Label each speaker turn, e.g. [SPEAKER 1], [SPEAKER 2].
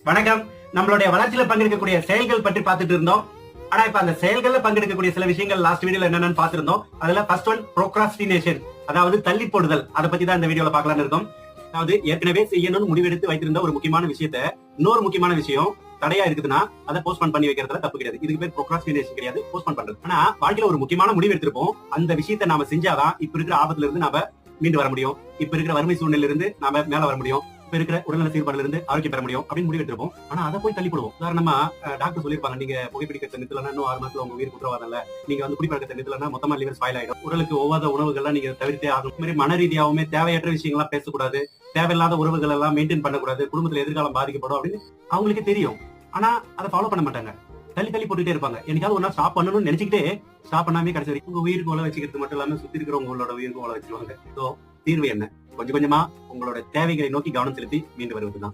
[SPEAKER 1] வணக்கம். நம்மளுடைய வளர்ச்சியில பங்கெடுக்கக்கூடிய செயல்கள் பற்றி பார்த்துட்டு இருந்தோம். ஆனா இப்ப அந்த செயல்கள்ல பங்கெடுக்கக்கூடிய சில விஷயங்கள் லாஸ்ட் வீடியோல என்னென்னு பார்த்திருந்தோம். அதுல ஃபர்ஸ்ட் ஒன் ப்ரோக்ராஸ்டினேஷன், அதாவது தள்ளி போடுதல். அதை பத்தி தான் இந்த வீடியோல பார்க்கலாம்னு இருக்கோம். அதாவது ஏற்கனவே செய்யணும்னு முடிவெடுத்து வைத்திருந்த ஒரு முக்கியமான விஷயத்த இன்னொரு முக்கியமான விஷயம் தடையா இருக்குதுன்னா அதை போஸ்ட்போன் பண்ணி வைக்கிறதுல தப்பு கிடையாது. இதுக்கு பேர் ப்ரோக்ராஸ்டினேஷன் கிடையாது, போஸ்ட்போன் பண்றது. ஆனா வாழ்க்கையில ஒரு முக்கியமான முடிவு எடுத்திருப்போம். அந்த விஷயத்தை நாம செஞ்சாதான் இப்ப இருக்கிற ஆபத்துல இருந்து நாம மீண்டு வர முடியும். இப்ப இருக்கிற வறுமை சூழ்நிலையில இருந்து நாம மேல வர முடியும். இப்ப இருக்கிற உடல்நல சீர்பாடுல இருந்து ஆரோக்கியம் பெற முடியும் அப்படின்னு முடிவு எடுத்திருப்போம். ஆனா அதை போய் தள்ளி போடுவோம். உதாரணமா டாக்டர் சொல்லிருப்பாங்க, நீங்க புகைப்பிடிக்கிறத நிறுத்தலன்னா இன்னும் 6 மாசத்துல உங்க உயிர் உத்தரவாதம் இல்ல, நீங்க குடிப்பழக்கத்தை நிறுத்தலன்னா மொத்தமா லிவர் ஸ்பாயில் ஆயிடும், உடலுக்கு ஒவ்வாத உணவுகள்லாம் நீங்க தவிர்த்தே ஆகும். இந்த மாதிரி மன ரீதியாவுமே தேவையற்ற விஷயங்கள்லாம் பேசக்கூடாது, தேவையில்லாத உறவுகள் எல்லாம் மெயின்டைன் பண்ணக்கூடாது, குடும்பத்துல எதிர்காலம் பாதிக்கப்படும் அப்படின்னு அவங்களுக்கு தெரியும். ஆனா அதை ஃபாலோ பண்ண மாட்டாங்க, தள்ளி தள்ளி போட்டுட்டே இருப்பாங்க. என்னைக்காவது ஒரு நாள் ஸ்டாப் பண்ணணும்னு நினைச்சுக்கிட்டே ஸ்டாப் பண்ணாமே கடைசி வரைக்கும் உங்க உயிருக்கு உழ வச்சுக்கிறது மட்டும் இல்லாம சுத்தி இருக்கிறவங்களோட உயிருக்கு உழ வச்சிருவாங்க. தீர்வு என்ன? கொஞ்சம் கொஞ்சமா உங்களோட தேவைகளை நோக்கி கவனம் செலுத்தி மீண்டு வருவதுதான்.